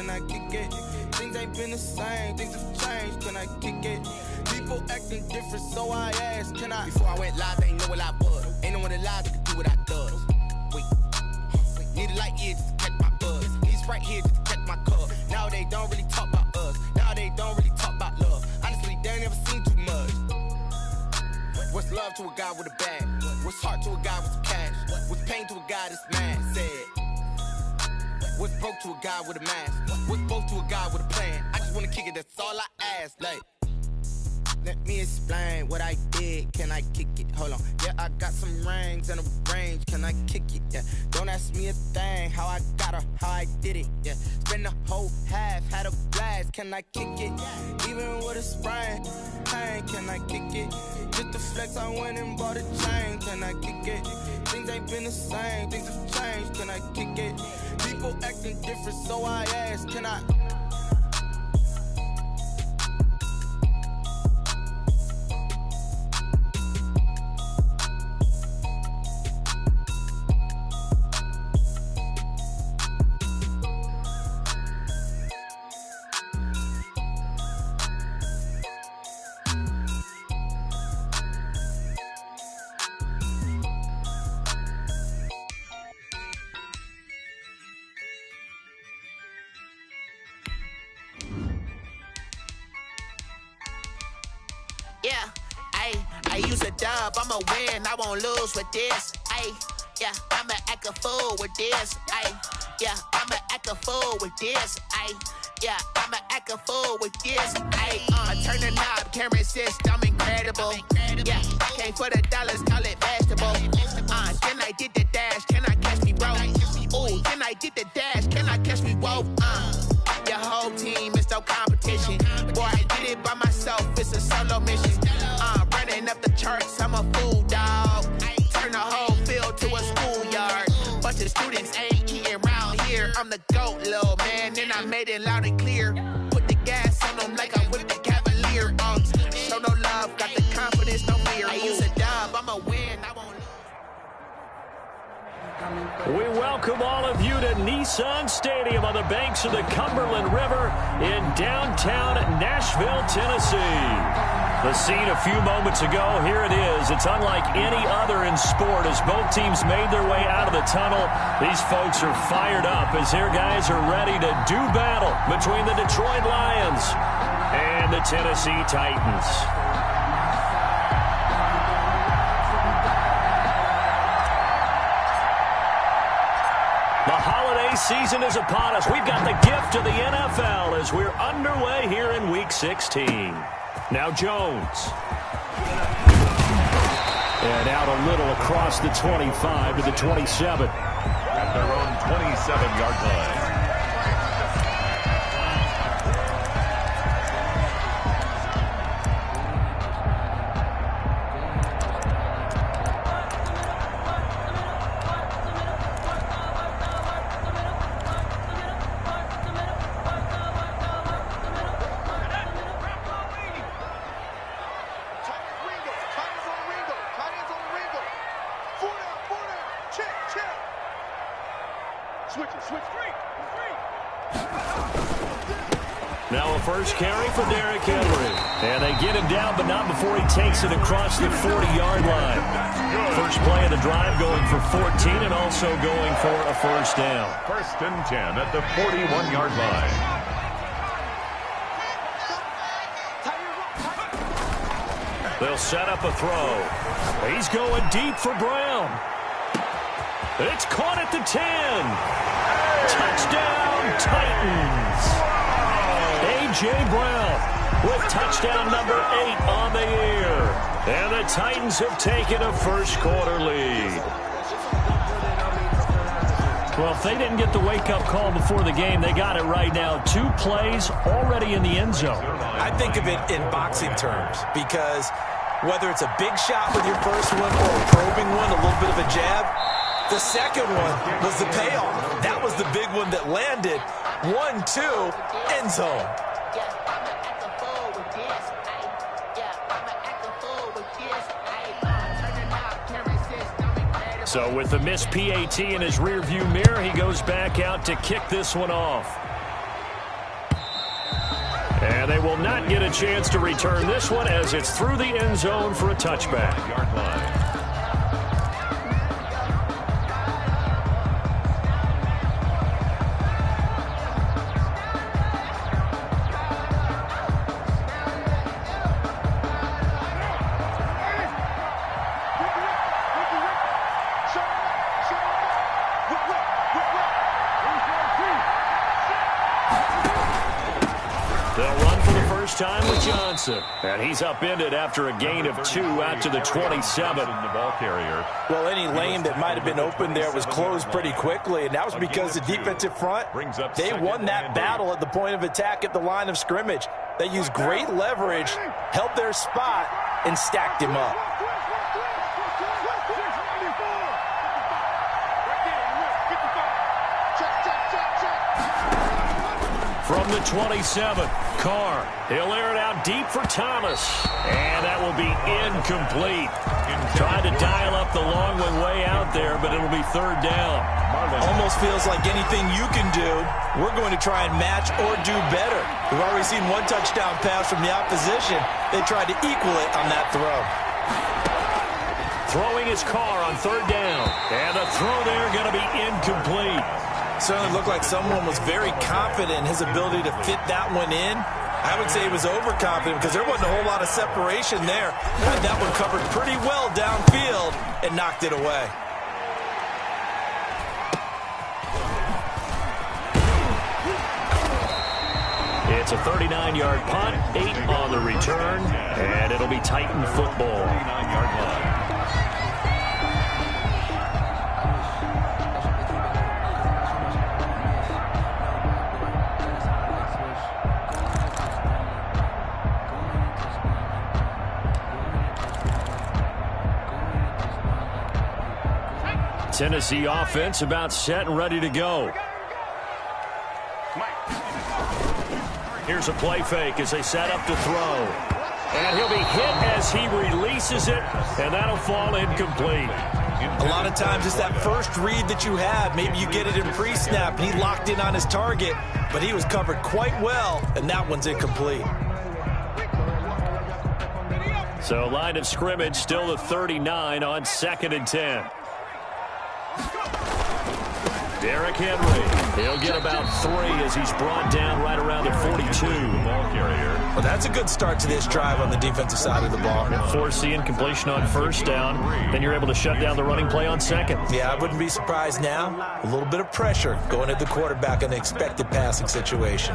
can I kick it? Things ain't been the same, things have changed, can I kick it? People acting different, so I asked, can I? Before I went live, they ain't know what I was. Ain't no one alive that could do what I does. Wait, need a light here just to catch my buzz. Need right here just to catch my cup. Now they don't really talk about us. Now they don't really talk about love. Honestly, they ain't never seen too much. What's love to a guy with a bag? What's heart to a guy with some cash? What's pain to a guy that's mad? Said. What's broke to a guy with a mask? What's both to a guy with a plan? I just wanna kick it, that's all I ask. Like, let me explain what I did. Can I kick it? Hold on. Yeah, I got some rings and a range. Can I kick it? Yeah. Don't ask me a thing. How I got her, how I did it. Yeah. Spend the whole half, had a blast. Can I kick it? Even with a sprain, pain. Can I kick it? Just to flex, I went and bought a chain. Can I kick it? Things ain't been the same. Things have changed. Can I kick it? People acting different, so I ask. Can I? I use a dub, I'ma win, I won't lose with this. Yeah, I'ma act a fool with this. Yeah, I'ma act a fool with this. Yeah, I'ma act a fool with this. Turn the knob, camera assist, I'm incredible. Yeah, came for the dollars, call it vegetable. Then I did the dash, can I catch me, bro? Ooh, then I did the dash, can I catch me, whoa? Your whole team is no competition. Boy, I did it by myself, it's a solo mission. Running up the charts, I'm a fool, dog. Turn the whole field to a schoolyard. Bunch of students ain't eating round here. I'm the GOAT, little man, and I made it loud and clear. Put the gas on them like I'm with the Cavalier. Show no love, got the confidence, no fear. I use a dub, I'ma win, I won't lose. We welcome all of you to Nissan Stadium on the banks of the Cumberland River in downtown Nashville, Tennessee. The scene a few moments ago, here it is. It's unlike any other in sport as both teams made their way out of the tunnel. These folks are fired up as their guys are ready to do battle between the Detroit Lions and the Tennessee Titans. The holiday season is upon us. We've got the gift of the NFL as we're underway here in Week 16. Now Jones. And out a little across the 25 to the 27. At their own 27-yard line. Now a first carry for Derrick Henry. And they get him down, but not before he takes it across the 40-yard line. First play of the drive going for 14 and also going for a first down. First and 10 at the 41-yard line. They'll set up a throw. He's going deep for Brown. It's caught at the 10. Touchdown, Titans. A.J. Brown with touchdown number 8 on the year. And the Titans have taken a first-quarter lead. Well, if they didn't get the wake-up call before the game, they got it right now. 2 plays already in the end zone. I think of it in boxing terms because whether it's a big shot with your first one or a probing one, a little bit of a jab, the second one was the payoff. That was the big one that landed. 1-2, end zone. So with the missed PAT in his rearview mirror, he goes back out to kick this one off. And they will not get a chance to return this one as it's through the end zone for a touchback. Yard line. Time with Johnson. And he's upended after a gain of 2 out to the 27. The ball carrier. Well, any lane that might have been open there was closed pretty quickly, and that was because the defensive front, they won that battle at the point of attack at the line of scrimmage. They used great leverage, held their spot, and stacked him up. From the 27, Carr. He'll air it out deep for Thomas. And that will be incomplete. Trying to dial up the long one way out there, but it'll be third down. Almost feels like anything you can do, we're going to try and match or do better. We've already seen one touchdown pass from the opposition. They tried to equal it on that throw. Throwing his Carr on third down. And the throw there going to be incomplete. Certainly looked like someone was very confident in his ability to fit that one in. I would say he was overconfident because there wasn't a whole lot of separation there. Had that one covered pretty well downfield and knocked it away. It's a 39-yard punt, 8 on the return, and it'll be Titan football. 39-yard line. Tennessee offense about set and ready to go. Here's a play fake as they set up to throw. And he'll be hit as he releases it, and that'll fall incomplete. A lot of times it's that first read that you have. Maybe you get it in pre-snap, and he locked in on his target, but he was covered quite well, and that one's incomplete. So line of scrimmage still the 39 on 2nd and 10. Derrick Henry, he'll get about 3 as he's brought down right around the 42. Ball carrier. Well, that's a good start to this drive on the defensive side of the ball. Force the incompletion on first down, then you're able to shut down the running play on second. Yeah, I wouldn't be surprised now. A little bit of pressure going at the quarterback in the expected passing situation.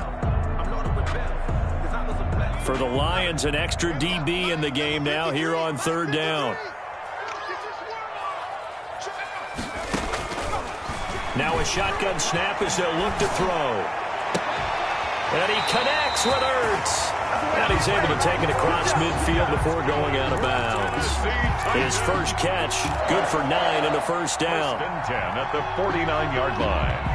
For the Lions, an extra DB in the game now here on third down. Now a shotgun snap as they'll look to throw. And he connects with Ertz. And he's able to take it across midfield before going out of bounds. His first catch, good for 9 and a first down. 1st and 10 at the 49-yard line.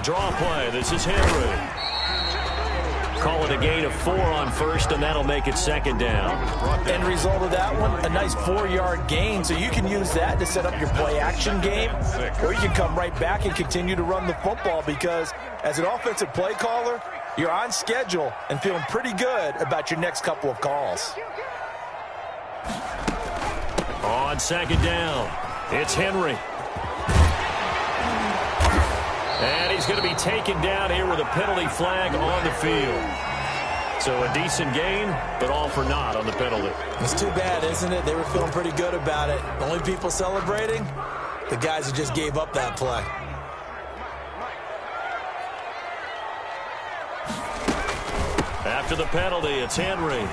Draw play. This is Henry. Call it a gain of 4 on first, and that'll make it 2nd down. End result of that one, a nice 4-yard gain, so you can use that to set up your play-action game, or you can come right back and continue to run the football because as an offensive play caller, you're on schedule and feeling pretty good about your next couple of calls. On 2nd down, it's Henry. And he's going to be taken down here with a penalty flag on the field. So a decent gain, but all for naught on the penalty. It's too bad, isn't it? They were feeling pretty good about it. Only people celebrating, the guys who just gave up that play. After the penalty, it's Henry.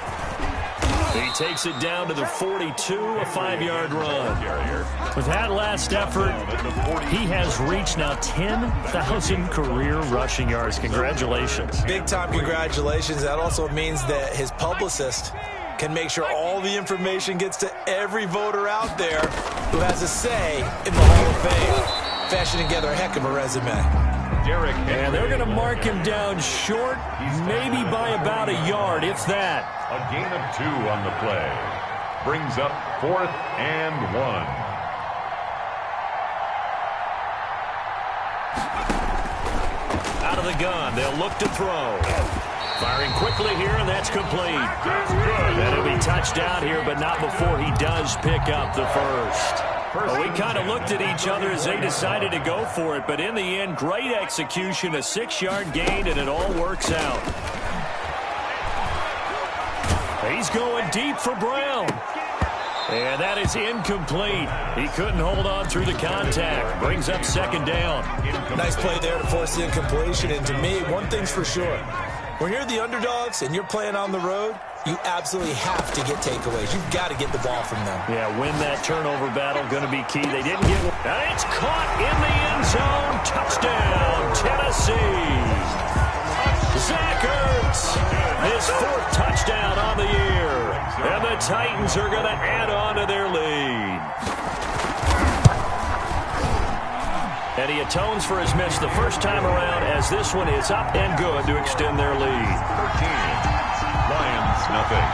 He takes it down to the 42, a 5-yard run. With that last effort, he has reached now 10,000 career rushing yards. Congratulations. Big-time congratulations. That also means that his publicist can make sure all the information gets to every voter out there who has a say in the Hall of Fame. Fashioning together a heck of a resume. And they're going to mark him down short, maybe by about a yard, if that. A gain of 2 on the play. Brings up 4th and 1. of the gun. They'll look to throw. Firing quickly here, and that's complete. That'll be touchdown here, but not before he does pick up the first. Well, we kind of looked at each other as they decided to go for it, but in the end, great execution, a 6-yard gain, and it all works out. He's going deep for Brown. And that is incomplete. He couldn't hold on through the contact. Brings up second down. Nice play there to force the incompletion. And to me, one thing's for sure. When you're the underdogs and you're playing on the road, you absolutely have to get takeaways. You've got to get the ball from them. Yeah, win that turnover battle, going to be key. They didn't get one. And it's caught in the end zone. Touchdown, Tennessee. Zach Ertz, his 4th touchdown on the year. And the Titans are going to add on to their lead. And he atones for his miss the first time around as this one is up and good to extend their lead. 13. Lions, nothing.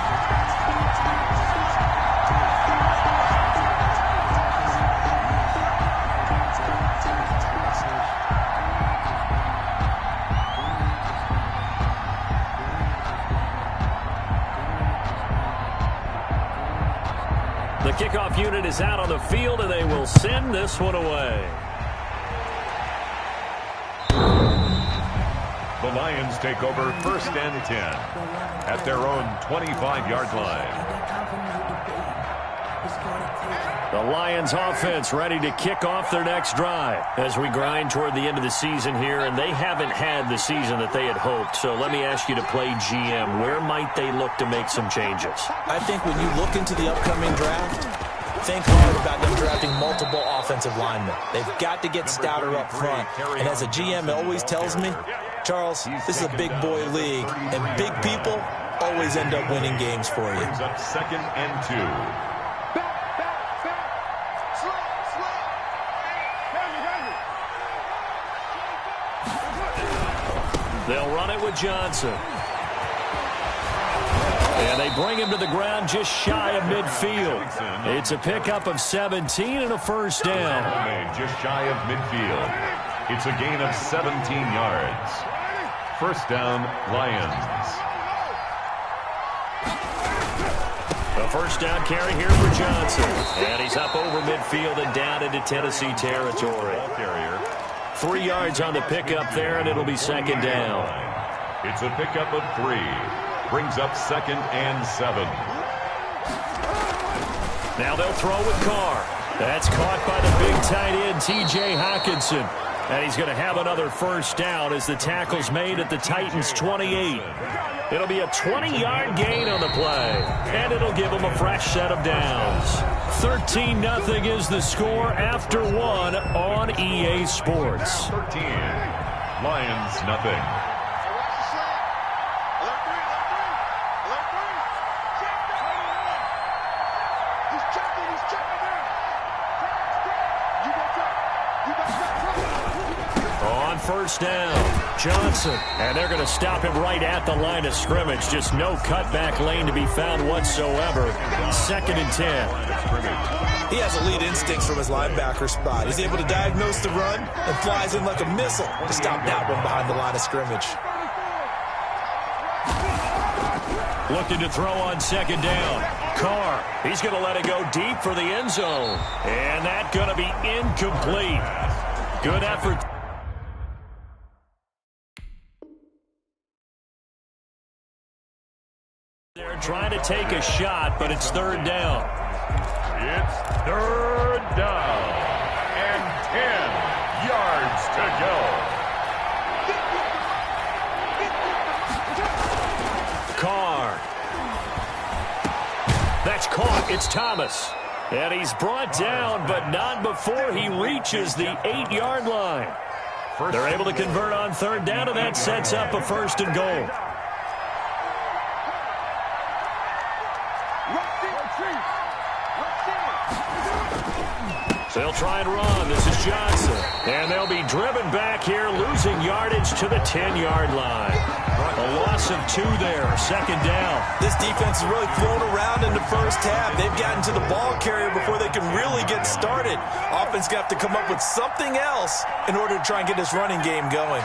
The kickoff unit is out on the field, and they will send this one away. The Lions take over 1st and 10 at their own 25-yard line. The Lions offense ready to kick off their next drive as we grind toward the end of the season here, and they haven't had the season that they had hoped. So let me ask you to play GM. Where might they look to make some changes? I think when you look into the upcoming draft, think hard about them drafting multiple offensive linemen. They've got to get stouter up front. And as a GM, it always tells me, Charles, this is a big boy league, and big people always end up winning games for you. Brings up 2nd and 2. They'll run it with Johnson. And they bring him to the ground just shy of midfield. It's a pickup of 17 and a first down. Just shy of midfield. It's a gain of 17 yards. First down, Lions. The first down carry here for Johnson. And he's up over midfield and down into Tennessee territory. Ball carrier. 3 yards on the pickup there, and it'll be second down. It's a pickup of 3. Brings up 2nd and 7. Now they'll throw with Carr. That's caught by the big tight end, T.J. Hockenson. And he's going to have another first down as the tackle's made at the Titans' 28. It'll be a 20-yard gain on the play, and it'll give them a fresh set of downs. 13-0 is the score after 1 on EA Sports. 13. Lions, nothing. On first down, Johnson, and they're going to stop him right at the line of scrimmage. Just no cutback lane to be found whatsoever. 2nd and 10. He has elite instincts from his linebacker spot. He's able to diagnose the run and flies in like a missile to stop that one behind the line of scrimmage. Looking to throw on second down. Carr, he's going to let it go deep for the end zone. And that's going to be incomplete. Good effort. They're trying to take a shot, but it's 3rd down. It's 3rd down and 10 yards to go. Carr. That's caught. It's Thomas. And he's brought down, but not before he reaches the 8-yard line. They're able to convert on 3rd down, and that sets up a 1st and goal. They'll try and run. This is Johnson. And they'll be driven back here, losing yardage to the 10-yard line. A loss of 2 there, 2nd down. This defense is really thrown around in the first half. They've gotten to the ball carrier before they can really get started. Offense got to come up with something else in order to try and get this running game going.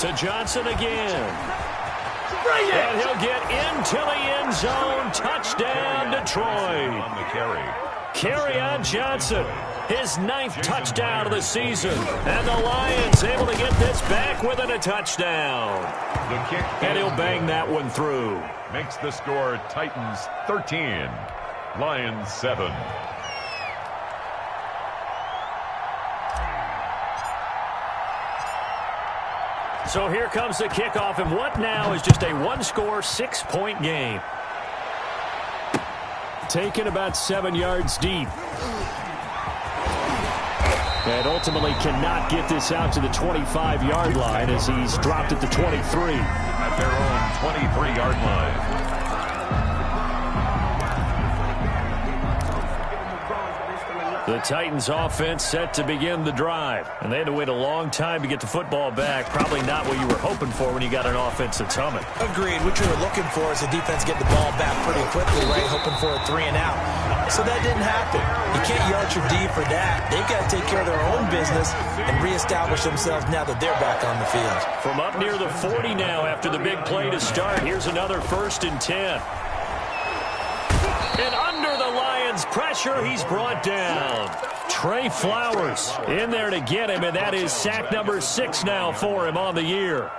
To Johnson again. And he'll get into the end zone. Touchdown, Detroit. On the carry. Kerryon Johnson, his 9th touchdown of the season. And the Lions able to get this back within a touchdown. The kick. And he'll bang that one through. Makes the score Titans 13, Lions 7. So here comes the kickoff, and what now is just a one-score, 6-point game. Taken about 7 yards deep. And ultimately cannot get this out to the 25-yard line as he's dropped at the 23. At their own 23-yard line. The Titans offense set to begin the drive. And they had to wait a long time to get the football back. Probably not what you were hoping for when you got an offense that's humming. Agreed. What you were looking for is the defense get the ball back pretty quickly, right? Hoping for a 3-and-out. So that didn't happen. You can't yell at your D for that. They've got to take care of their own business and reestablish themselves now that they're back on the field. From up near the 40 now after the big play to start. Here's another 1st and 10. And under the Lions' pressure, he's brought down. Trey Flowers in there to get him, and that is sack number 6 now for him on the year.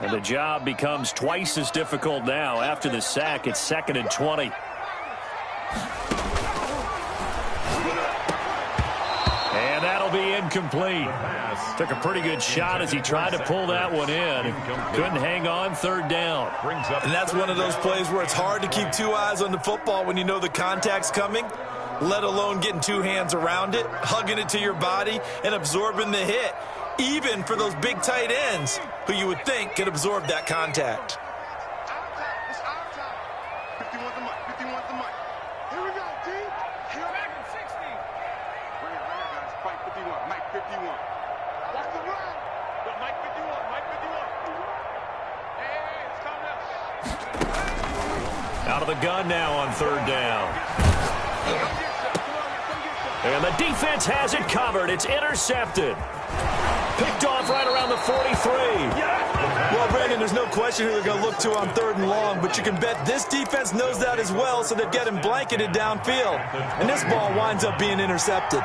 And the job becomes twice as difficult now. After the sack, it's 2nd and 20. And that'll be incomplete. Took a pretty good shot as he tried to pull that one in. Couldn't hang on, 3rd down. And that's one of those plays where it's hard to keep 2 eyes on the football when you know the contact's coming, let alone getting 2 hands around it, hugging it to your body, and absorbing the hit, even for those big tight ends who you would think could absorb that contact. Out of the gun now on 3rd down. And the defense has it covered. It's intercepted. Picked off right around the 43. Well, Brandon, there's no question who they're going to look to on 3rd and long, but you can bet this defense knows that as well, so they've got him blanketed downfield. And this ball winds up being intercepted.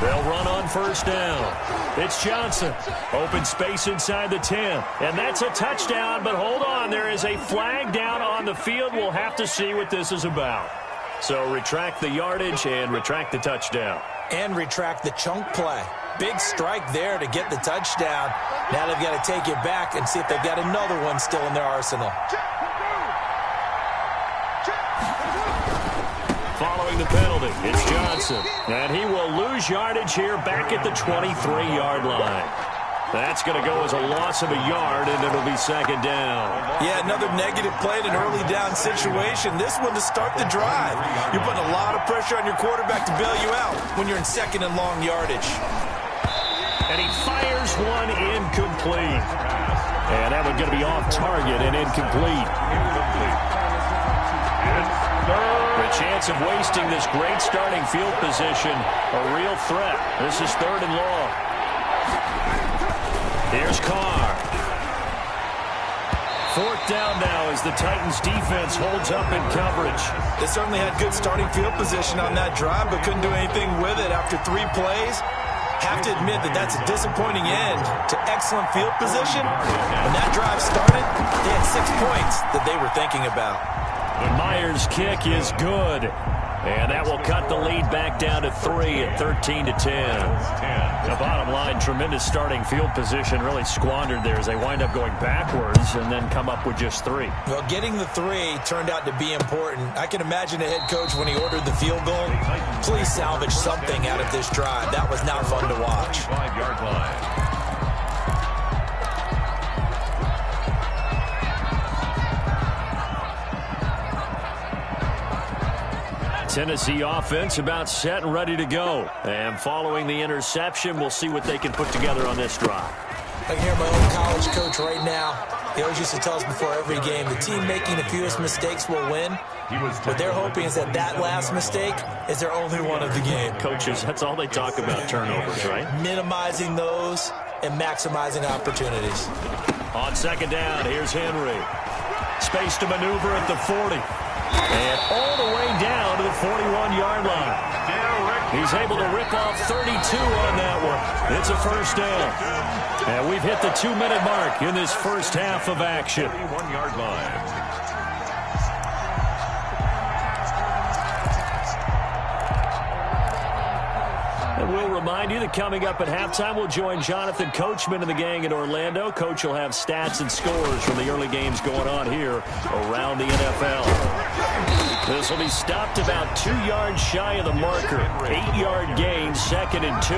They'll run on 1st down. It's Johnson. Open space inside the 10. And that's a touchdown, but hold on. There is a flag down on the field. We'll have to see what this is about. So retract the yardage and retract the touchdown. And retract the chunk play. Big strike there to get the touchdown. Now they've got to take it back and see if they've got another one still in their arsenal. Following the penalty, it's Johnson. And he will lose yardage here back at the 23-yard line. That's going to go as a loss of a yard, and it'll be 2nd down. Yeah, another negative play in an early down situation. This one to start the drive. You're putting a lot of pressure on your quarterback to bail you out when you're in 2nd and long yardage. And he fires one incomplete. And that one's going to be off target and incomplete. The chance of wasting this great starting field position, a real threat. This is 3rd and long. Here's Carr. 4th down now as the Titans defense holds up in coverage. They certainly had good starting field position on that drive, but couldn't do anything with it after 3 plays. Have to admit that that's a disappointing end to excellent field position. When that drive started, they had 6 points that they were thinking about. The Myers kick is good. And that will cut the lead back down to 3 at 13-10. The bottom line, tremendous starting field position, really squandered there as they wind up going backwards and then come up with just 3. Well, getting the 3 turned out to be important. I can imagine the head coach when he ordered the field goal. Please salvage something out of this drive. That was not fun to watch. 5-yard line. Tennessee offense about set and ready to go. And following the interception, we'll see what they can put together on this drive. I can hear my own college coach right now. He always used to tell us before every game, the team making the fewest mistakes will win. What they're hoping is that last mistake is their only one of the game. Coaches, that's all they talk about, turnovers, right? Minimizing those and maximizing opportunities. On second down, here's Henry. Space to maneuver at the 40. And all the way down to the 41-yard line. He's able to rip off 32 on that one. It's a first down. And we've hit the 2-minute mark in this first half of action. 31-yard line. And we'll remind you that coming up at halftime, we'll join Jonathan Coachman and the gang in Orlando. Coach will have stats and scores from the early games going on here around the NFL. This will be stopped about 2 yards shy of the marker. 8-yard gain, 2nd and 2.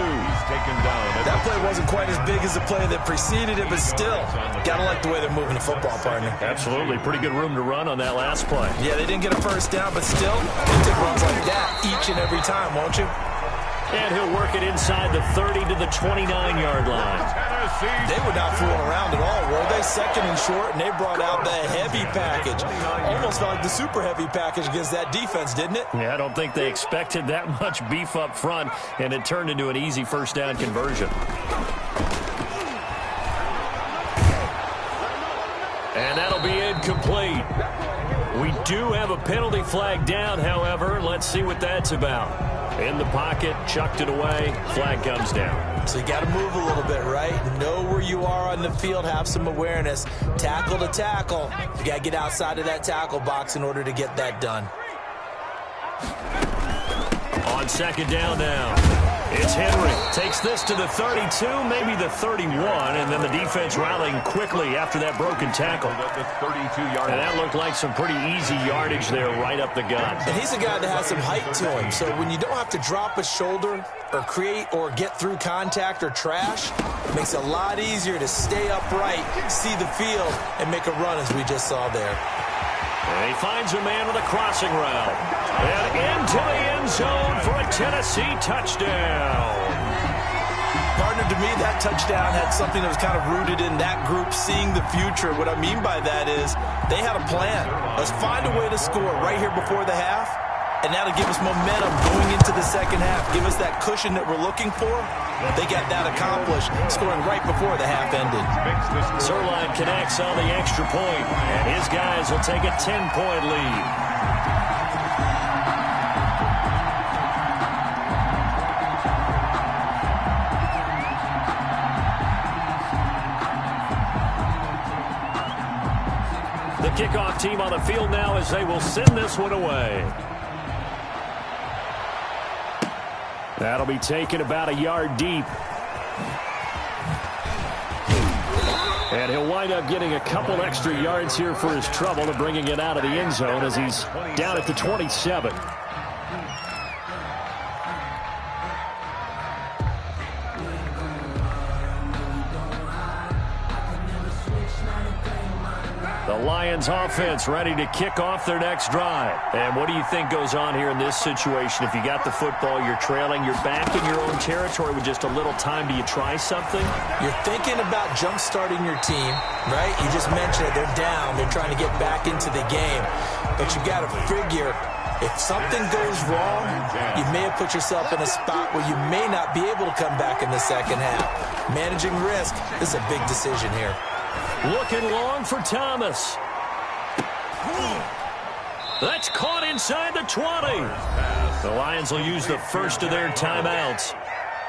That play wasn't quite as big as the play that preceded it, but still, gotta like the way they're moving the football, partner. Absolutely. Pretty good room to run on that last play. Yeah, they didn't get a first down, but still, you take runs like that each and every time, won't you? And he'll work it inside the 30 to the 29-yard line. They were not fooling around at all, were they? 2nd and short, and they brought out the heavy package. Almost felt like the super heavy package against that defense, didn't it? Yeah, I don't think they expected that much beef up front, and it turned into an easy first down conversion. And that'll be incomplete. We do have a penalty flag down, however. Let's see what that's about. In the pocket, chucked it away, flag comes down. So you got to move a little bit, right? Know where you are on the field, have some awareness. Tackle to tackle. You got to get outside of that tackle box in order to get that done. On second down now. It's Henry. Takes this to the 32, maybe the 31, and then the defense rallying quickly after that broken tackle. And that looked like some pretty easy yardage there right up the gut. And he's a guy that has some height to him, so when you don't have to drop a shoulder or create or get through contact or trash, it makes it a lot easier to stay upright, see the field, and make a run as we just saw there. And he finds a man with a crossing route. And into the end zone for a Tennessee touchdown. Partner, to me, that touchdown had something that was kind of rooted in that group seeing the future. What I mean by that is they had a plan. Let's find a way to score right here before the half, and that'll give us momentum going into the second half. Give us that cushion that we're looking for. They got that accomplished, scoring right before the half ended. Zerline connects on the extra point, and his guys will take a 10-point lead. The kickoff team on the field now as they will send this one away. That'll be taken about a yard deep. And he'll wind up getting a couple extra yards here for his trouble and bringing it out of the end zone as he's down at the 27. The Lions offense ready to kick off their next drive. And what do you think goes on here in this situation? If you got the football, you're trailing, you're back in your own territory with just a little time. Do you try something? You're thinking about jump-starting your team, right? You just mentioned it. They're down. They're trying to get back into the game. But you got to figure, if something goes wrong, you may have put yourself in a spot where you may not be able to come back in the second half. Managing risk is a big decision here. Looking long for Thomas. That's caught inside the 20. The Lions will use the first of their timeouts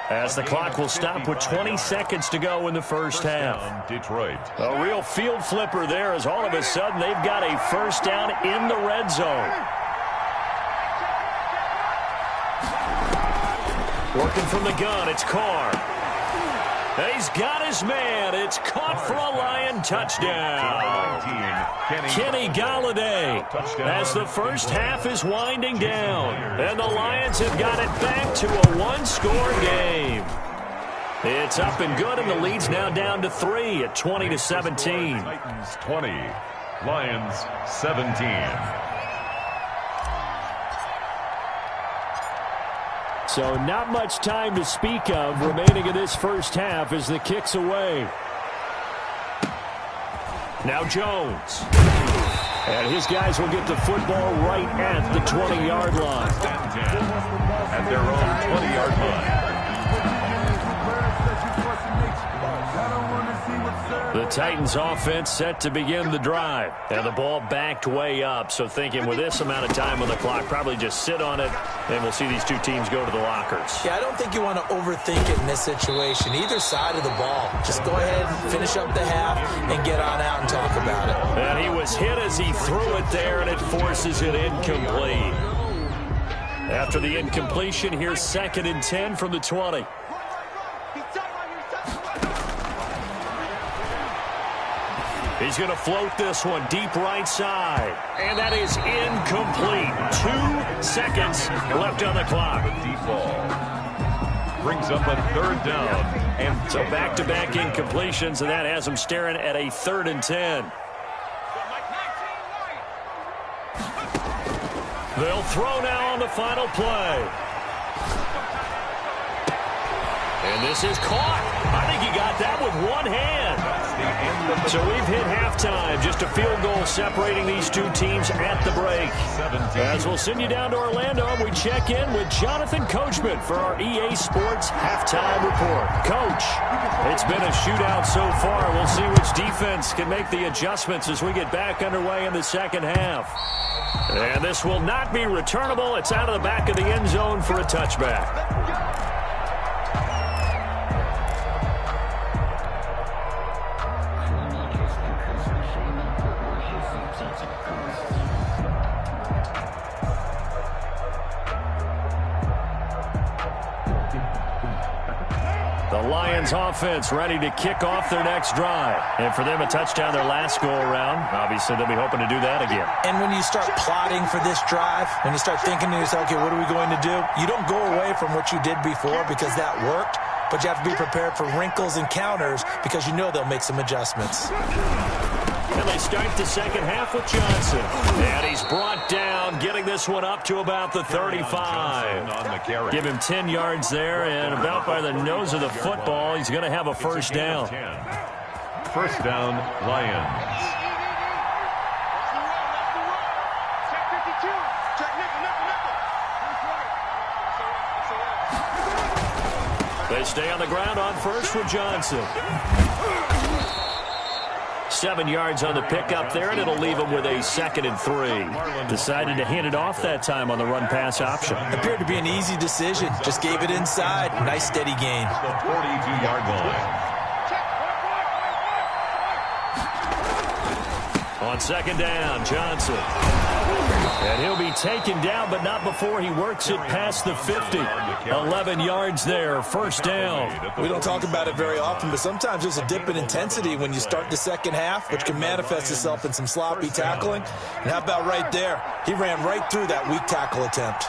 as the clock will stop with 20 seconds to go in the first half. Detroit. A real field flipper there as all of a sudden they've got a first down in the red zone. Working from the gun, it's Carr. He's got his man. It's caught for a Lion touchdown. Kenny Galladay as the first half is winding down. And the Lions have got it back to a one-score game. It's up and good, and the lead's now down to 3 at 20-17. Titans 20, Lions 17. So not much time to speak of remaining in this first half as the kick's away. Now Jones. And his guys will get the football right at the 20-yard line. At their own 20-yard line. The Titans offense set to begin the drive. And the ball backed way up. So thinking with this amount of time on the clock, probably just sit on it, and we'll see these two teams go to the lockers. Yeah, I don't think you want to overthink it in this situation. Either side of the ball. Just go ahead and finish up the half and get on out and talk about it. And he was hit as he threw it there, and it forces it incomplete. After the incompletion, here's 2nd and 10 from the 20. He's going to float this one deep right side. And that is incomplete. 2 seconds left on the clock. The deep ball brings up a 3rd down. And so back-to-back incompletions, and that has him staring at a 3rd and 10. They'll throw now on the final play. And this is caught. I think he got that with one hand. So we've hit halftime. Just a field goal separating these two teams at the break. As we'll send you down to Orlando, we check in with Jonathan Coachman for our EA Sports Halftime Report. Coach, it's been a shootout so far. We'll see which defense can make the adjustments as we get back underway in the second half. And this will not be returnable. It's out of the back of the end zone for a touchback. The Lions offense ready to kick off their next drive. And for them, a touchdown their last go-around. Obviously, they'll be hoping to do that again. And when you start plotting for this drive, when you start thinking to yourself, okay, what are we going to do? You don't go away from what you did before because that worked, but you have to be prepared for wrinkles and counters because you know they'll make some adjustments. And they start the second half with Johnson. And he's brought down, getting this one up to about the 35. Give him 10 yards there, and about by the nose of the football, he's going to have a first down. First down, Lions. They stay on the ground on first with Johnson. 7 yards on the pickup there, and it'll leave him with a 2nd and 3. Decided to hand it off that time on the run-pass option. Appeared to be an easy decision. Just gave it inside. Nice steady gain. The 42-yard line. On 2nd down, Johnson. And he'll be taken down, but not before he works it past the 50. 11 yards there, first down. We don't talk about it very often, but sometimes there's a dip in intensity when you start the second half, which can manifest itself in some sloppy tackling. And how about right there? He ran right through that weak tackle attempt.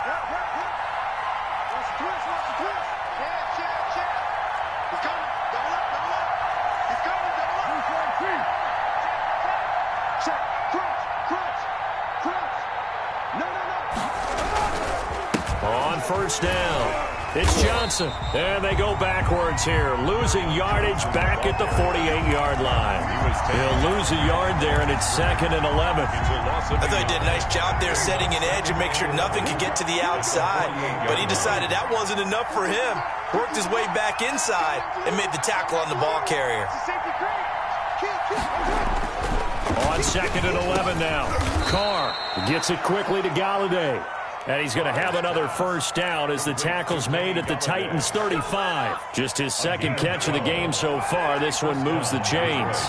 On first down, it's Johnson. And they go backwards here, losing yardage back at the 48-yard line. He'll lose a yard there, and it's 2nd and 11. I thought he did a nice job there setting an edge and make sure nothing could get to the outside. But he decided that wasn't enough for him. Worked his way back inside and made the tackle on the ball carrier. On 2nd and 11 now. Carr gets it quickly to Galladay. And he's going to have another first down as the tackle's made at the Titans' 35. Just his 2nd catch of the game so far. This one moves the chains.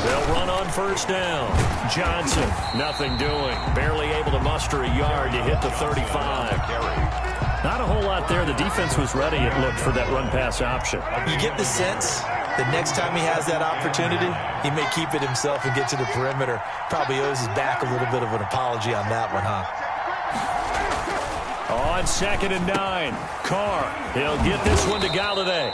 They'll run on first down. Johnson, nothing doing. Barely able to muster a yard to hit the 35. Not a whole lot there. The defense was ready, it looked, for that run-pass option. You get the sense that next time he has that opportunity, he may keep it himself and get to the perimeter. Probably owes his back a little bit of an apology on that one, huh? On 2nd and 9, Carr. He'll get this one to Galladay.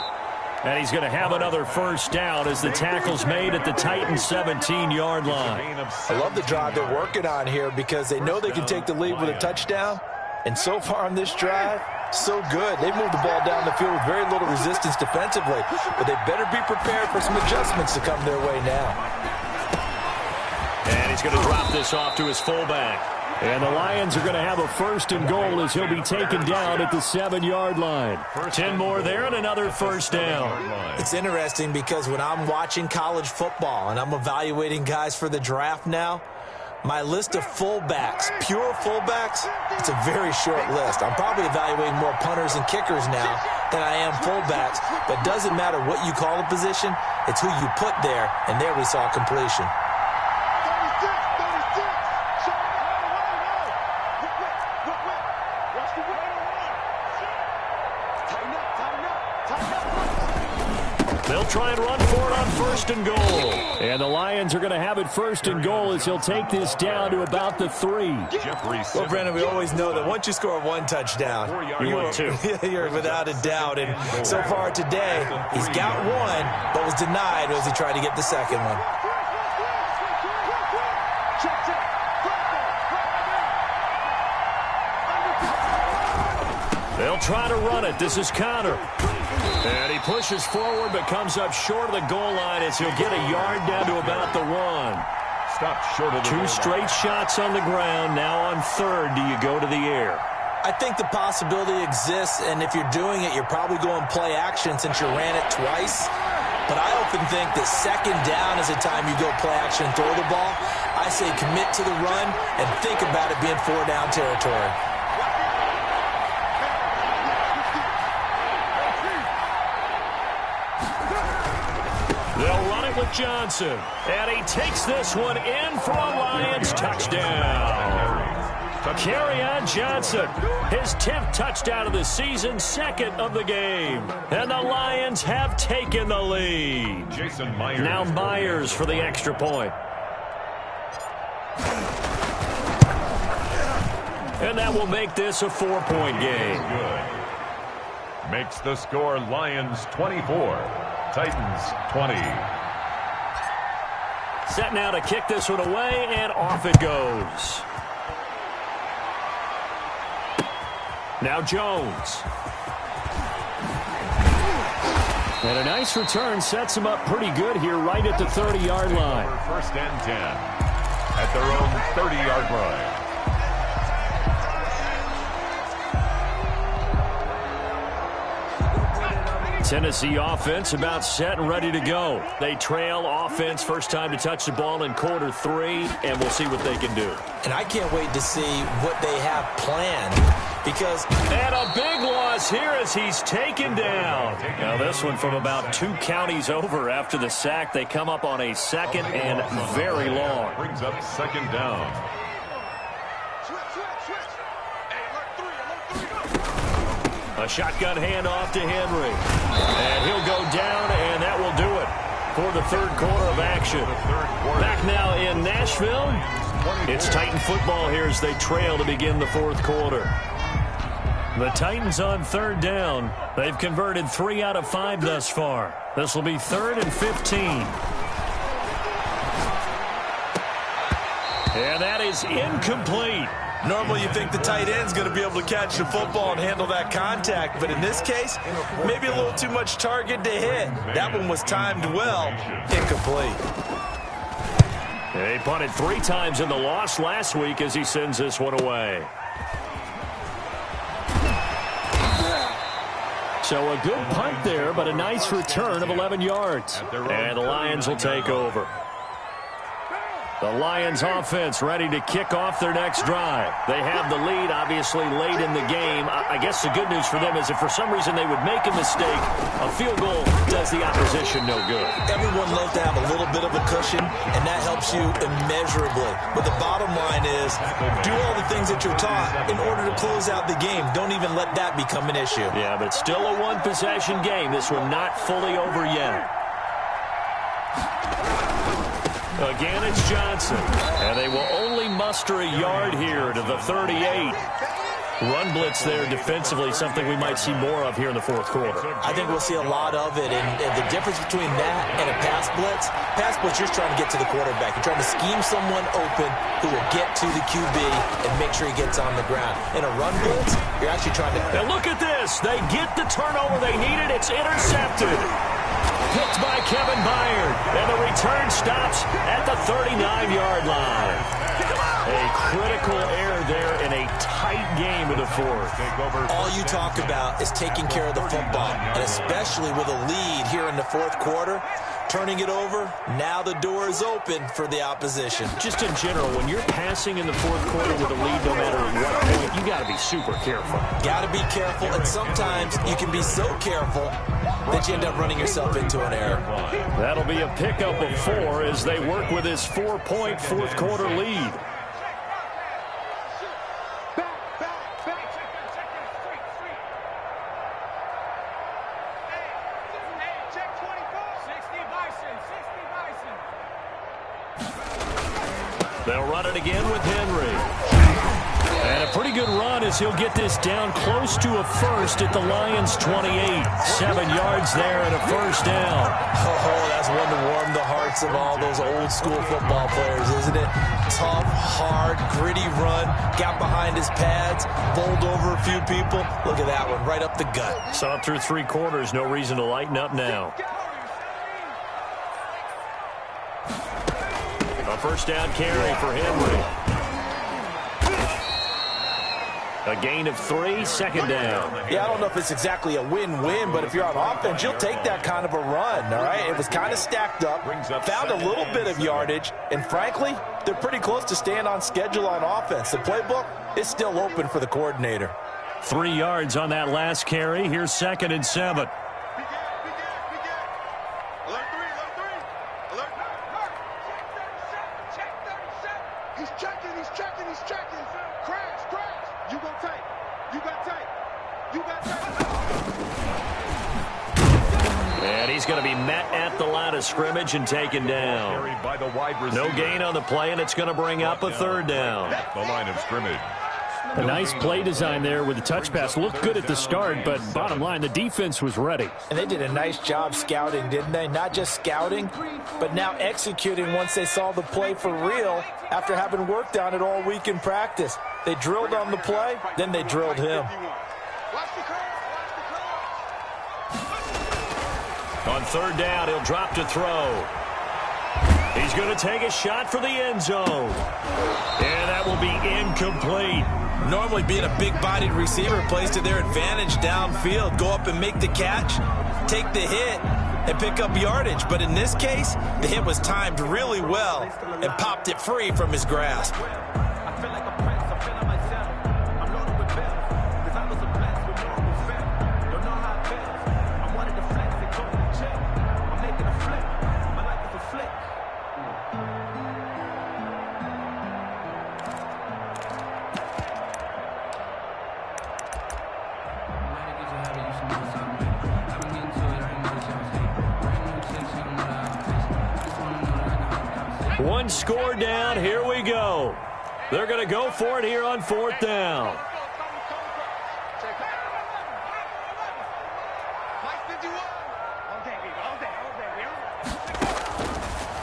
And he's going to have another first down as the tackle's made at the Titans' 17-yard line. I love the drive they're working on here because they know they can take the lead with a touchdown. And so far on this drive, so good. They moved the ball down the field with very little resistance defensively, but they better be prepared for some adjustments to come their way now. And he's going to drop this off to his fullback. And the Lions are going to have a 1st and goal as he'll be taken down at the 7-yard line. 10 more there and another 1st down. It's interesting because when I'm watching college football and I'm evaluating guys for the draft now, my list of fullbacks, pure fullbacks, it's a very short list. I'm probably evaluating more punters and kickers now than I am fullbacks, but it doesn't matter what you call a position, it's who you put there, and there we saw completion. They'll try and run for it on 1st and goal. And the Lions are going to have it 1st and goal as he'll take this down to about the 3. Well, Brandon, we always know that once you score 1 touchdown, you're without a doubt. And so far today, he's got 1, but was denied as he tried to get the 2nd one. They'll try to run it. This is Connor. And he pushes forward but comes up short of the goal line as he'll get a yard down to about the 1. Stop short of the 2 straight shots on the ground. Now on 3rd, do you go to the air? I think the possibility exists, and if you're doing it, you're probably going play action since you ran it twice. But I often think that 2nd down is the time you go play action and throw the ball. I say commit to the run and think about it being 4-down territory. They'll run it with Johnson. And he takes this one in for a Lions touchdown. Kerryon Johnson, his 10th touchdown of the season, 2nd of the game. And the Lions have taken the lead. Jason Myers. Now Myers for the extra point. And that will make this a 4-point game. Good. Makes the score Lions 24. Titans 20. Set now to kick this one away, and off it goes. Now Jones. And a nice return sets him up pretty good here right at the 30-yard line. 1st and 10 at their own 30-yard line. Tennessee offense about set and ready to go. They trail offense first time to touch the ball in quarter 3, and we'll see what they can do. And I can't wait to see what they have planned because... And a big loss here as he's taken down. Now this one from about 2 counties over after the sack. They come up on a 2nd and very long. Brings up 2nd down. A shotgun handoff to Henry. And he'll go down, and that will do it for the 3rd quarter of action. Back now in Nashville. It's Titan football here as they trail to begin the 4th quarter. The Titans on 3rd down. They've converted 3 out of 5 thus far. This will be 3rd and 15. And that is incomplete. Normally you think the tight end's going to be able to catch the football and handle that contact, but in this case, maybe a little too much target to hit. That one was timed well. Incomplete. He punted 3 times in the loss last week as he sends this one away. So a good punt there, but a nice return of 11 yards. And the Lions will take over. The Lions offense ready to kick off their next drive. They have the lead, obviously, late in the game. I guess the good news for them is if for some reason they would make a mistake, a field goal does the opposition no good. Everyone loves to have a little bit of a cushion, and that helps you immeasurably. But the bottom line is do all the things that you're taught in order to close out the game. Don't even let that become an issue. Yeah, but still a one-possession game. This one not fully over yet. Again, it's Johnson. And they will only muster a yard here to the 38. run blitz there defensively, something we might see more of here in the fourth quarter. I think we'll see a lot of it, and the difference between that and a pass blitz, you're trying to get to the quarterback. You're trying to scheme someone open who will get to the QB and make sure he gets on the ground. In a run blitz, you're actually trying to... And look at this. They get the turnover they needed. It's intercepted. Picked by Kevin Byard, and the return stops at the 39-yard line. A critical error there in a tight game in the fourth. All you talk about is taking care of the football, and especially with a lead here in the fourth quarter, turning it over, now the door is open for the opposition. Just in general, when you're passing in the fourth quarter with a lead, no matter what point, you got to be super careful. Got to be careful, and sometimes you can be so careful that you end up running yourself into an error. That'll be a pickup of 4 as they work with this 4-point fourth quarter lead. They'll run it again with Henry. And a pretty good run as he'll get this down close to a first at the Lions' 28. 7 yards there and a first down. Oh, that's one to warm the hearts of all those old school football players, isn't it? Tough, hard, gritty run. Got behind his pads, bowled over a few people. Look at that one, right up the gut. Saw it through 3 quarters. No reason to lighten up now. A first down carry for Henry. A gain of 3, second down. Yeah, I don't know if it's exactly a win-win, but if you're on offense, you'll take that kind of a run, all right? It was kind of stacked up, found a little bit of yardage, and frankly, they're pretty close to staying on schedule on offense. The playbook is still open for the coordinator. 3 yards on that last carry. Here's 2nd and 7. And he's going to be met at the line of scrimmage and taken down. No gain on the play, and it's going to bring up a 3rd down. The line of scrimmage. A nice play design there with the touch pass. Looked good at the start, but bottom line, the defense was ready. And they did a nice job scouting, didn't they? Not just scouting, but now executing once they saw the play for real after having worked on it all week in practice. They drilled on the play, then they drilled him. On 3rd down, he'll drop to throw. He's going to take a shot for the end zone. And that will be incomplete. Normally being a big-bodied receiver plays to their advantage downfield. Go up and make the catch, take the hit, and pick up yardage. But in this case, the hit was timed really well and popped it free from his grasp. One score down. Here we go. They're going to go for it here on 4th down.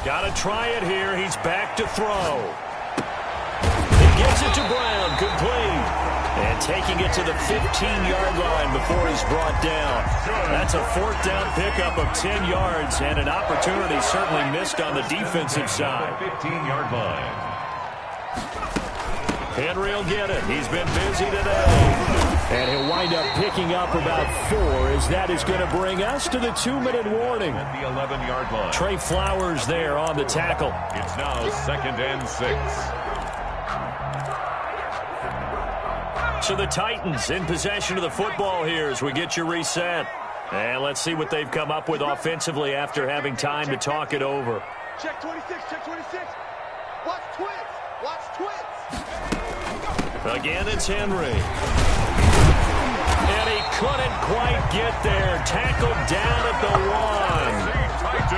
Got to try it here. He's back to throw. He gets it to Brown. Complete. And taking it to the 15-yard line before he's brought down. That's a 4th down pickup of 10 yards and an opportunity certainly missed on the defensive side. 15-yard line. Henry will get it. He's been busy today. And he'll wind up picking up about 4 as that is going to bring us to the 2-minute warning. At the 11-yard line. Trey Flowers there on the tackle. It's now 2nd and 6. So the Titans in possession of the football here as we get you reset. And let's see what they've come up with offensively after having time to talk it over. Check 26, check 26. Watch twins, watch twins. Again, it's Henry. And he couldn't quite get there. Tackled down at the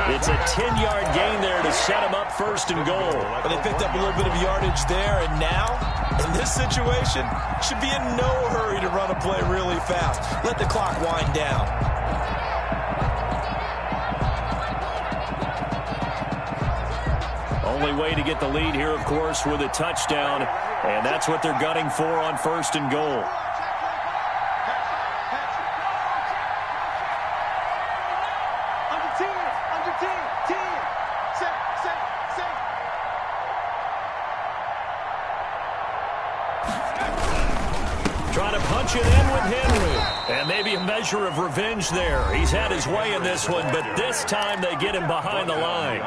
1. It It's a 10-yard gain there to set him up first and goal. But they picked up a little bit of yardage there, and now, in this situation, should be in no hurry to run a play really fast. Let the clock wind down. Only way to get the lead here, of course, with a touchdown, and that's what they're gunning for on first and goal. Trying to punch it in with Henry. And maybe a measure of revenge there. He's had his way in this one, but this time they get him behind the line.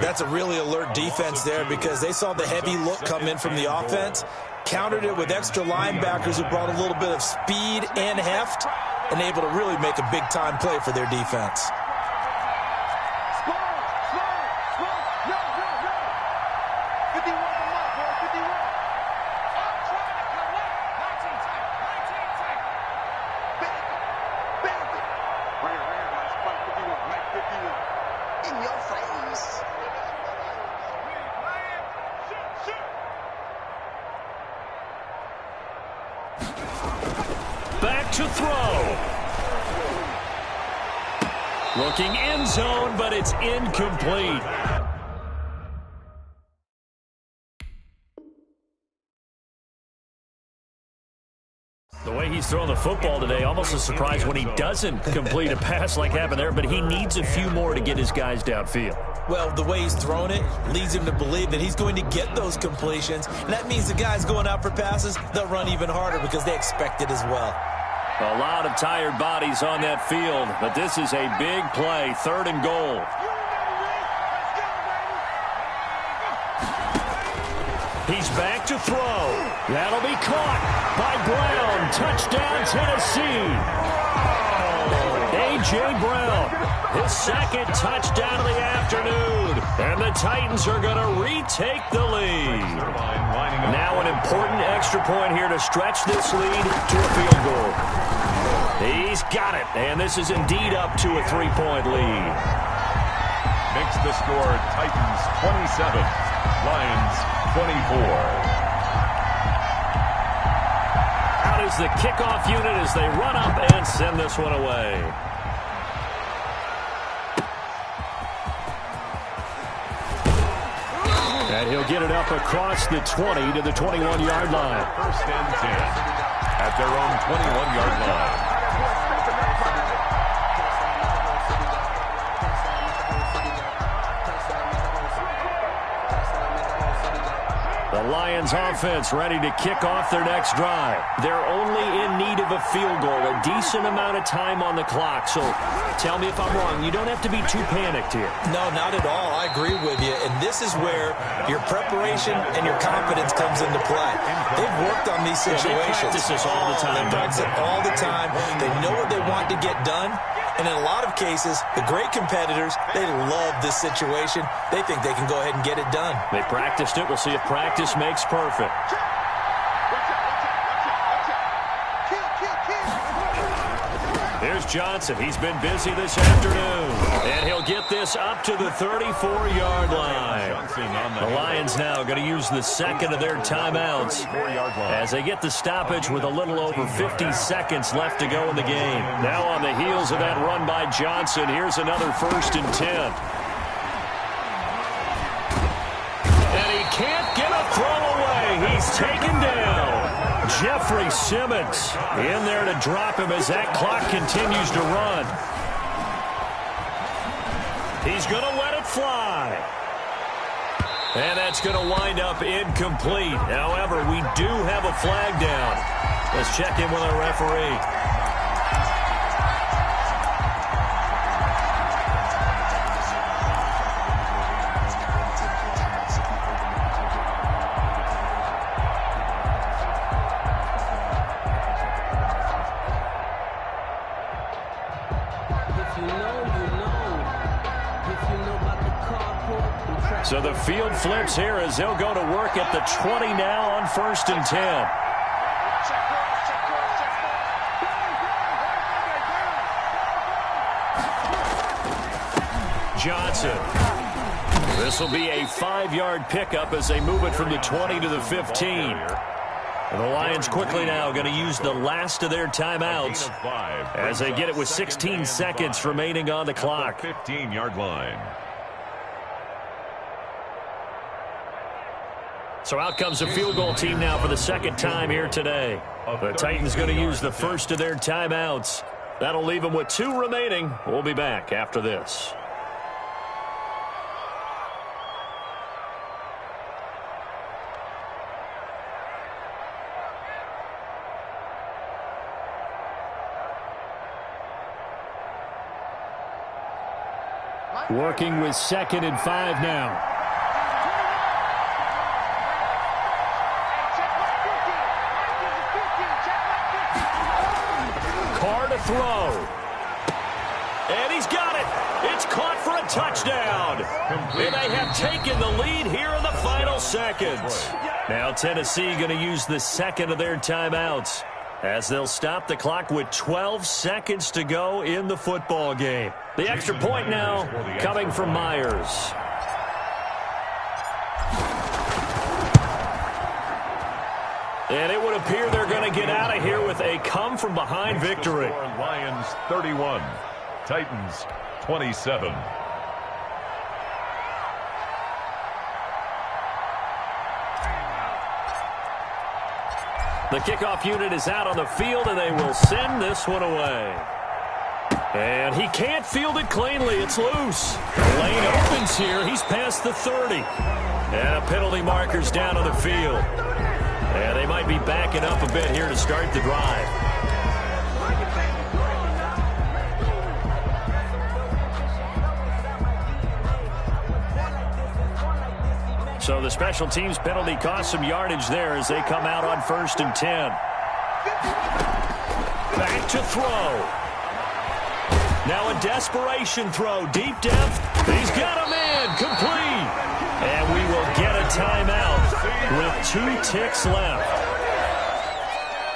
That's a really alert defense there because they saw the heavy look come in from the offense, countered it with extra linebackers who brought a little bit of speed and heft, and able to really make a big-time play for their defense. Back to throw. Looking end zone, but it's incomplete. The way he's throwing the football today, almost a surprise when he doesn't complete a pass like happened there, but he needs a few more to get his guys downfield. Well, the way he's thrown it leads him to believe that he's going to get those completions, and that means the guys going out for passes, they'll run even harder because they expect it as well. A lot of tired bodies on that field, but this is a big play, third and goal. He's back to throw. That'll be caught by Brown. Touchdown, Tennessee. A.J. Brown, his second touchdown of the afternoon. And the Titans are going to retake the lead. Now an important extra point here to stretch this lead to a field goal. He's got it, and this is indeed up to a 3-point lead. Makes the score Titans 27, Lions 24. Out is the kickoff unit as they run up and send this one away. And he'll get it up across the 20 to the 21-yard line. First and 10 at their own 21-yard line. The Lions offense ready to kick off their next drive. They're only in need of a field goal, a decent amount of time on the clock. So tell me if I'm wrong. You don't have to be too panicked here. No, not at all. I agree with you. And this is where your preparation and your confidence comes into play. They've worked on these situations. They practice this all the time. They practice it all the time. They know what they want to get done. And in a lot of cases, the great competitors, they love this situation. They think they can go ahead and get it done. They practiced it. We'll see if practice makes perfect. Here's Johnson. He's been busy this afternoon. And he'll get this up to the 34-yard line. The Lions now going to use the second of their timeouts as they get the stoppage with a little over 50 seconds left to go in the game. Now on the heels of that run by Johnson, here's another 1st and 10. And he can't get a throw away. He's taken down. Jeffrey Simmons in there to drop him as that clock continues to run. He's going to let it fly. And that's going to wind up incomplete. However, we do have a flag down. Let's check in with our referee. So the field flips here as they'll go to work at the 20 now on 1st and 10. Johnson. This will be a 5-yard pickup as they move it from the 20 to the 15. And the Lions quickly now going to use the last of their timeouts as they get it with 16 seconds remaining on the clock. 15-yard line. So out comes the field goal team now for the second time here today. The Titans going to use the first of their timeouts. That'll leave them with 2 remaining. We'll be back after this. Working with 2nd and 5 now. Carr to throw. And he's got it. It's caught for a touchdown. And they have taken the lead here in the final seconds. Now Tennessee going to use the second of their timeouts as they'll stop the clock with 12 seconds to go in the football game. The extra point now coming from Myers. And it would appear they're going to get out of here with a come-from-behind victory. Lions 31, Titans 27. The kickoff unit is out on the field, and they will send this one away. And he can't field it cleanly. It's loose. Lane opens here. He's past the 30. And a penalty marker's down on the field. And they might be backing up a bit here to start the drive. So the special teams penalty cost some yardage there as they come out on 1st and 10. Back to throw. Now a desperation throw. Deep depth. He's got a man. Complete. And we will get a timeout with 2 ticks left.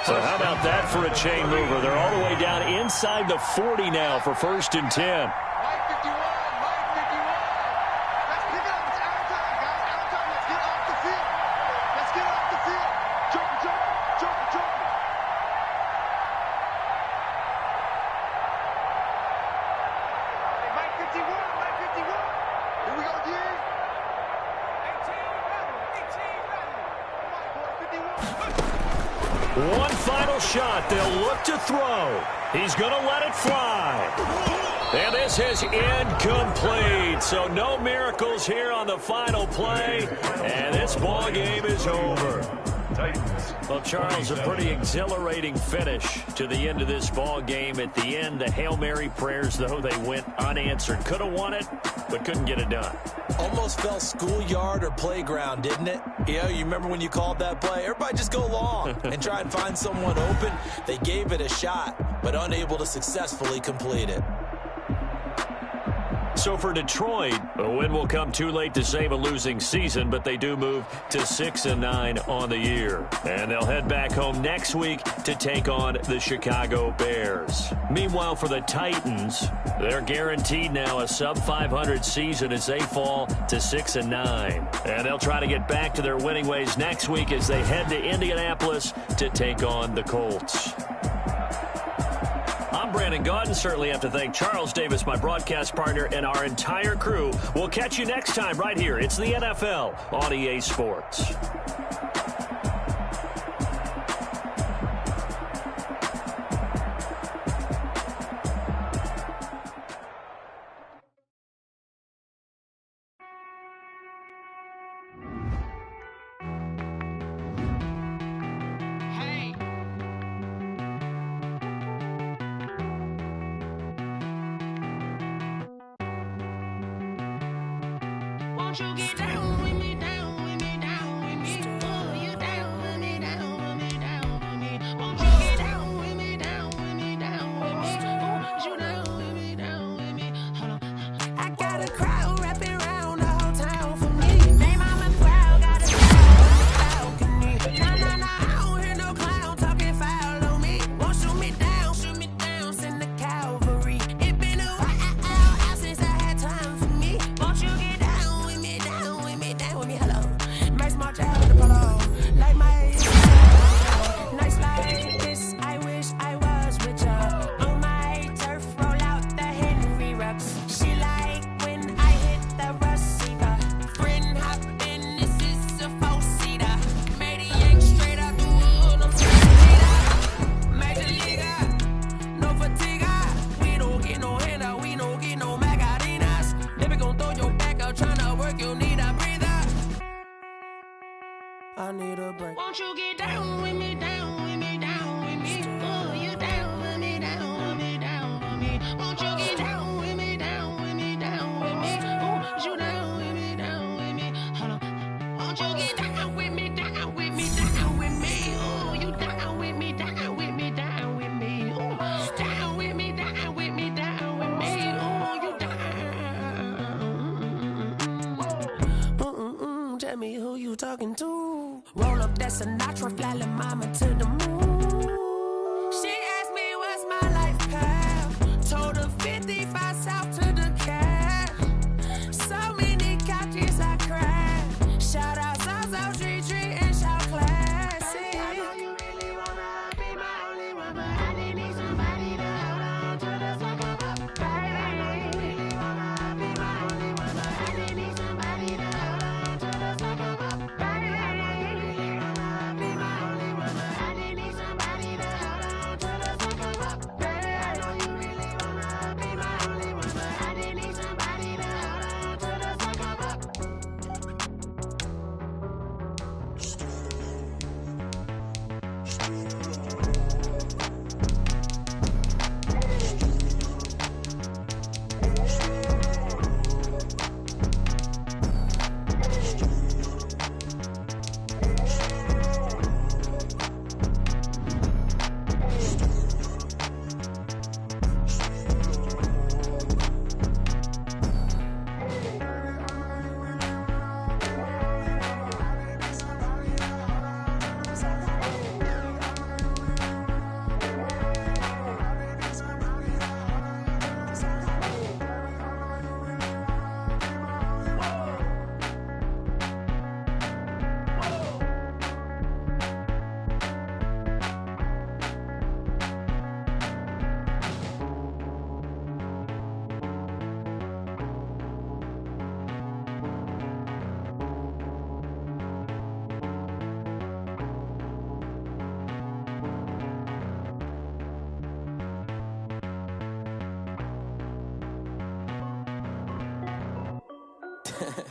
So how about that for a chain mover? They're all the way down inside the 40 now for 1st and 10. One final shot. They'll look to throw. He's going to let it fly. And this is incomplete. So no miracles here on the final play. And this ball game is over. Titans. Well, Charles, a pretty exhilarating finish to the end of this ball game. At the end, the Hail Mary prayers, though, they went unanswered. Could have won it, but couldn't get it done. Almost felt schoolyard or playground, didn't it? You remember when you called that play? Everybody just go long and try and find someone open. They gave it a shot, but unable to successfully complete it. So for Detroit, a win will come too late to save a losing season, but they do move to 6-9 on the year. And they'll head back home next week to take on the Chicago Bears. Meanwhile, for the Titans, they're guaranteed now a sub-500 season as they fall to 6-9. And they'll try to get back to their winning ways next week as they head to Indianapolis to take on the Colts. I'm Brandon Gaudin. Certainly have to thank Charles Davis, my broadcast partner, and our entire crew. We'll catch you next time right here. It's the NFL on EA Sports. Won't you get down with me, down with me, down with me? Oh, you down with me, down with me, down with me. Won't you get down with me, down with me, down with me? Oh, you down with me, down with me? Hold on. I got a crowd wrapping around the whole town for me. Name on my crowd, got a crowd on the balcony. Nah, I don't hear no clown talking foul on me. Won't shoot me down, send the cavalry. It been a while since I had time for me. Sinatra, flying mama to the moon. She asked me what's my life path. Told her 55 south to the cab. So many couches I cried. Shout out Zazo, Tree Tree, and shout classic. I know you really wanna be my only one, but I didn't need somebody to hold on to the sucker up. Baby, I know you really wanna be my only one, but I didn't need somebody to hold on to the sucker up. Baby, I know you really wanna be my only one, but I didn't need somebody to hold on to the sucker up. Baby, I know you really wanna be my only one, but I didn't need somebody to hold on to the sucker up.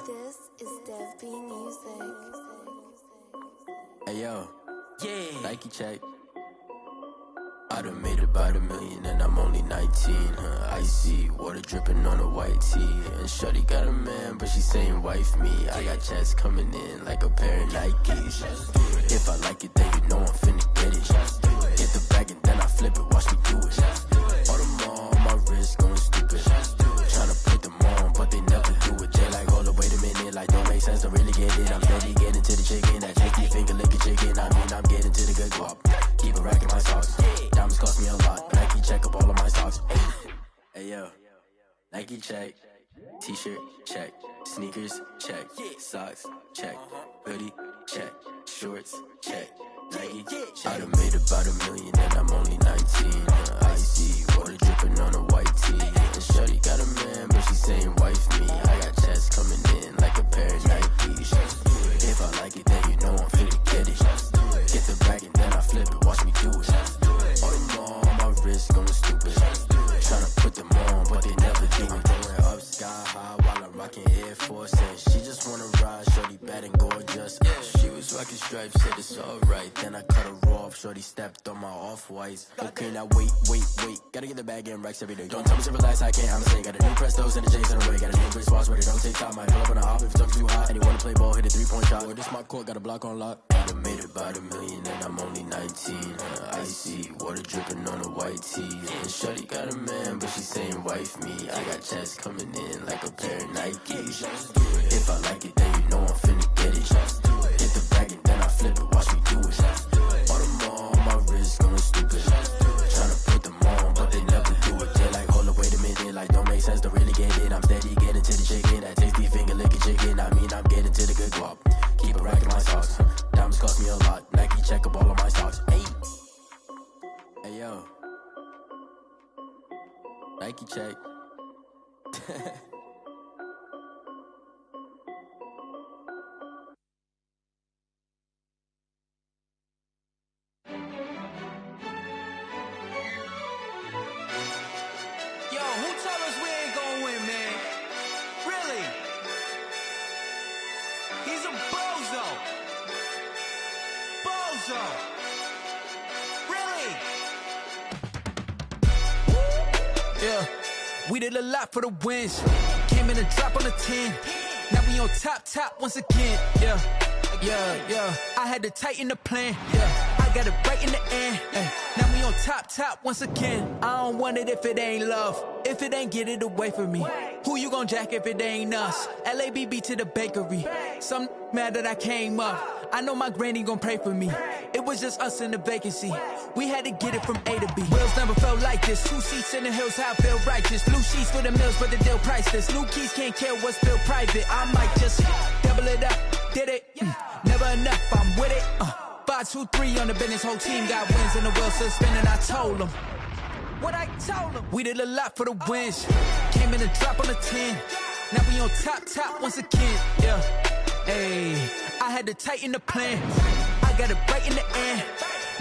This is Dev B Music. Hey yo, yeah, Nike check. I done made about $1 million and I'm only 19. Icy water dripping on a white tee. And shorty got a man, but she saying wife me. I got checks coming in like a pair of Nikes. If I like it, then you know I'm finna get it. Get the bag and then I flip it, watch me do it. All them on my wrist going stupid. Tryna put them on, but they never do it. They like, hold up, wait a minute, like don't make sense, don't really get it. I'm steady getting to the chicken, that tasty finger licking chicken. I mean, I'm getting to the good guap. Keep it racking my socks. Diamonds cost me a lot. Nike check up all of my socks. Hey yo, Nike check. T-shirt check. Sneakers check. Socks check. Hoodie check. Shorts check. Nike check. I done made about $1 million and I'm only 19. Icy water dripping on a white tee. And shorty got a man, but she saying wife me. I got checks coming in like a pair of Nikes. If I like it, then you know I'm finna get it. Get the bag and then I flip it, watch me do it. All them on my wrist going stupid. Tryna put them on, but they never do it. Going up sky high while I'm rocking Air Force. And she just wanna ride, shorty bad and gorgeous. She was rocking stripes, said it's alright. Then I cut her off, shorty stepped on my off-whites. Okay, now wait. Gotta get the bag and racks every day. Don't tell me to relax, I can't, I'm saying. Got a new Prestos and a J's in the way. Got a new wristwatch where they don't take time. Might pull up on a hop if it's too hot. And you wanna play ball, hit a 3-point shot. With this smart court, got a block on lock. I done made about $1 million and I'm only 19. Icy water dripping on a white tee. And shorty got a man, but she saying wife me. I got checks coming in like a pair of Nikes. If I like it, then you know I'm finna get it. Hit the bag and then I flip it, watch me do it. All them on my wrist going stupid. Tryna put them on, but they never do it. They like, hold up, wait a minute, like don't make sense, don't really get it. I'm steady getting to the chicken, that tasty finger licking chicken. I mean, I'm getting to the good guap. Keep it racking my socks. Diamonds cost me a lot. Nike check up all of my socks. Hey yo, Nike check. Yo, who told us we ain't gonna win, man? Really? He's a bozo. Bozo. Really? Yeah, we did a lot for the wins. Came in and drop on the 10. Now we on top once again. Yeah. I had to tighten the plan. Yeah, I got it right in the end. Now we on top once again. I don't want it if it ain't love. If it ain't, get it away from me. Who you gon' jack if it ain't us? LABB to the bakery. Some mad that I came up. I know my granny gon' pray for me. It was just us in the vacancy. We had to get it from A to B. Wheels never felt like this. 2 seats in the hills, how I feel righteous. Blue sheets for the mills, but the deal priceless. New keys can't care what's still private. I might just double it up. Did it? Never enough, I'm with it. 5, 2, 3 on the business. Whole team got wins and the wheels still spinning. I told them what I told them. We did a lot for the wins. Came in a drop on the 10. Now we on top once again. Yeah. Hey, I had to tighten the plan. I got it right in the end.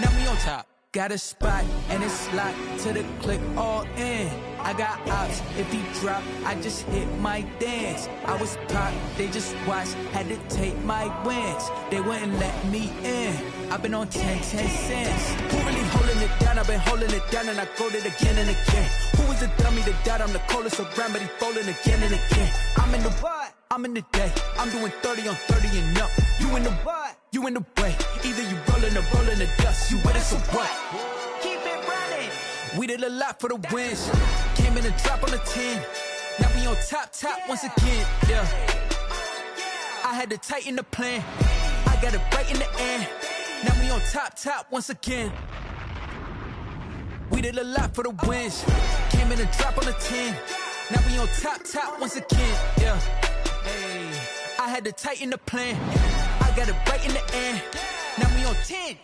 Now we on top. Got a spot and it's locked to the click all in. I got ops, if he drop, I just hit my dance. I was pop, they just watched, had to take my wins. They wouldn't let me in. I've been on 10 cents. Who really holding it down? I've been holding it down and I go it again and again. Who was the dummy that died? I'm the coldest around, but he falling again and again. I'm in the what? I'm in the day. I'm doing 30 on 30 and up. You in the what? You in the way. Either you rolling or rolling the dust. You with us or what? Keep it running. We did a lot for the wins. Came in a drop on the 10. Now we on top once again. Yeah. I had to tighten the plan. I got it right in the end. Now we on top once again. We did a lot for the wins. Came in a drop on the 10. Now we on top once again. Yeah. Hey, I had to tighten the plan. I got it right in the end. Now we on 10.